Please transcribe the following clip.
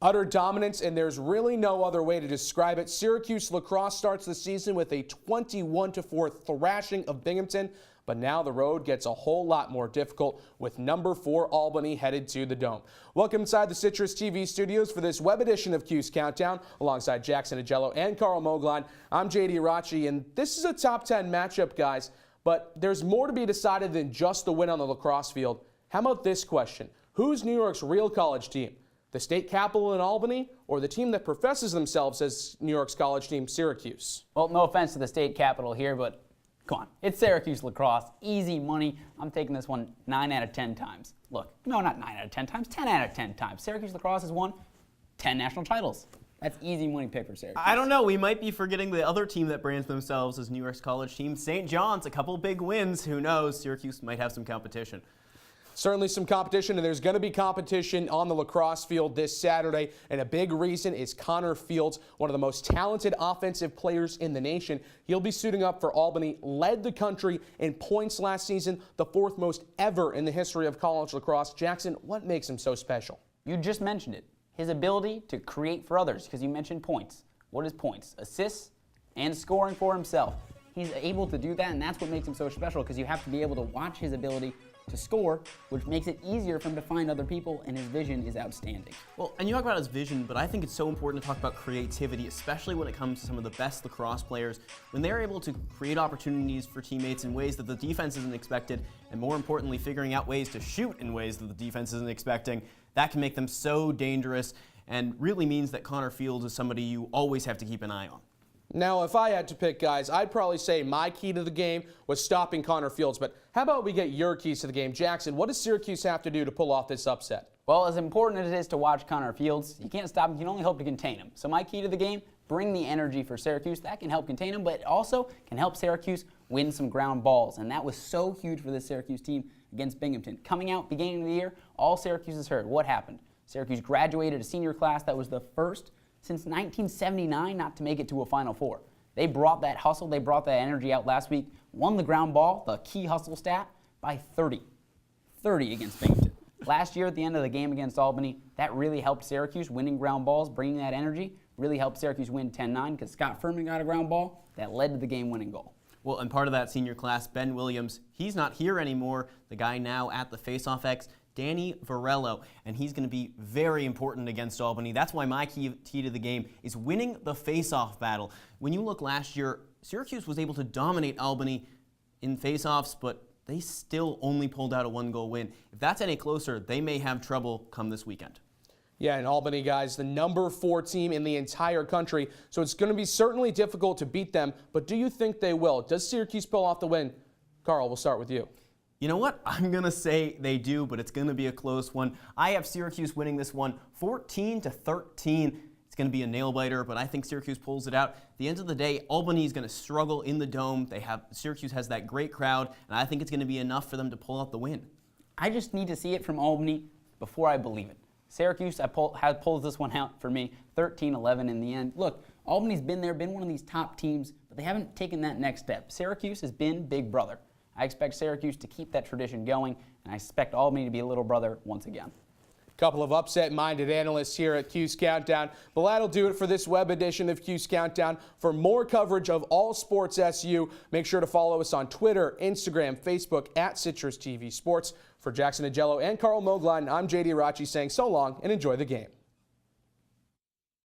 Utter dominance, and there's really no other way to describe it. Syracuse Lacrosse starts the season with a 21-4 thrashing of Binghamton, but now the road gets a whole lot more difficult with number 4 Albany headed to the Dome. Welcome inside the CitrusTV studios for this web edition of Cuse Countdown. Alongside Jackson Ajello and Karl Moeglein, I'm Raucci, and this is a top 10 matchup, guys, but there's more to be decided than just the win on the lacrosse field. How about this question? Who's New York's real college team? The state capital in Albany, or the team that professes themselves as New York's college team, Syracuse? Well, no offense to the state capital here, but come on. It's Syracuse Lacrosse. Easy money. I'm taking this one 9 out of 10 times. Look, no, not 9 out of 10 times, 10 out of 10 times. Syracuse Lacrosse has won 10 national titles. That's easy money pick for Syracuse. I don't know. We might be forgetting the other team that brands themselves as New York's college team, St. John's. A couple big wins. Who knows? Syracuse might have some competition. Certainly some competition, and there's going to be competition on the lacrosse field this Saturday, and a big reason is Connor Fields, one of the most talented offensive players in the nation. He'll be suiting up for Albany, led the country in points last season, the 4th most ever in the history of college lacrosse. Jackson, what makes him so special? You just mentioned it. His ability to create for others, because you mentioned points. What is points? Assists and scoring for himself. He's able to do that, and that's what makes him so special, because you have to be able to watch his ability to score, which makes it easier for him to find other people, and his vision is outstanding. Well, and you talk about his vision, but I think it's so important to talk about creativity, especially when it comes to some of the best lacrosse players, when they're able to create opportunities for teammates in ways that the defense isn't expected, and more importantly, figuring out ways to shoot in ways that the defense isn't expecting. That can make them so dangerous, and really means that Connor Fields is somebody you always have to keep an eye on. Now, if I had to pick, guys, I'd probably say my key to the game was stopping Connor Fields. But how about we get your keys to the game? Jackson, what does Syracuse have to do to pull off this upset? Well, as important as it is to watch Connor Fields, you can't stop him. You can only hope to contain him. So my key to the game, bring the energy for Syracuse. That can help contain him, but it also can help Syracuse win some ground balls. And that was so huge for this Syracuse team against Binghamton. Coming out, beginning of the year, all Syracuse has heard. What happened? Syracuse graduated a senior class that was the first since 1979 not to make it to a Final Four. They brought that hustle, they brought that energy out last week, won the ground ball, the key hustle stat, by 30. 30 against Binghamton. Last year at the end of the game against Albany, that really helped Syracuse winning ground balls, bringing that energy, really helped Syracuse win 10-9 because Scott Furman got a ground ball that led to the game-winning goal. Well, and part of that senior class, Ben Williams, he's not here anymore. The guy now at the Faceoff X, Danny Varello, and he's going to be very important against Albany. That's why my key to the game is winning the face-off battle. When you look last year, Syracuse was able to dominate Albany in face-offs, but they still only pulled out a 1-goal win. If that's any closer, they may have trouble come this weekend. Yeah, and Albany, guys, the number 4 team in the entire country, so it's going to be certainly difficult to beat them, but do you think they will? Does Syracuse pull off the win? Karl, we'll start with you. You know what? I'm going to say they do, but it's going to be a close one. I have Syracuse winning this one 14-13. It's going to be a nail-biter, but I think Syracuse pulls it out. At the end of the day, Albany is going to struggle in the Dome. Syracuse has that great crowd, and I think it's going to be enough for them to pull out the win. I just need to see it from Albany before I believe it. Syracuse has pulled this one out for me, 13-11 in the end. Look, Albany's been there, been one of these top teams, but they haven't taken that next step. Syracuse has been big brother. I expect Syracuse to keep that tradition going, and I expect Albany to be a little brother once again. Couple of upset-minded analysts here at Cuse Countdown. But that'll do it for this web edition of Cuse Countdown. For more coverage of all sports SU, make sure to follow us on Twitter, Instagram, Facebook at CitrusTV Sports. For Jackson Ajello and Karl Moeglein, I'm Raucci saying so long and enjoy the game.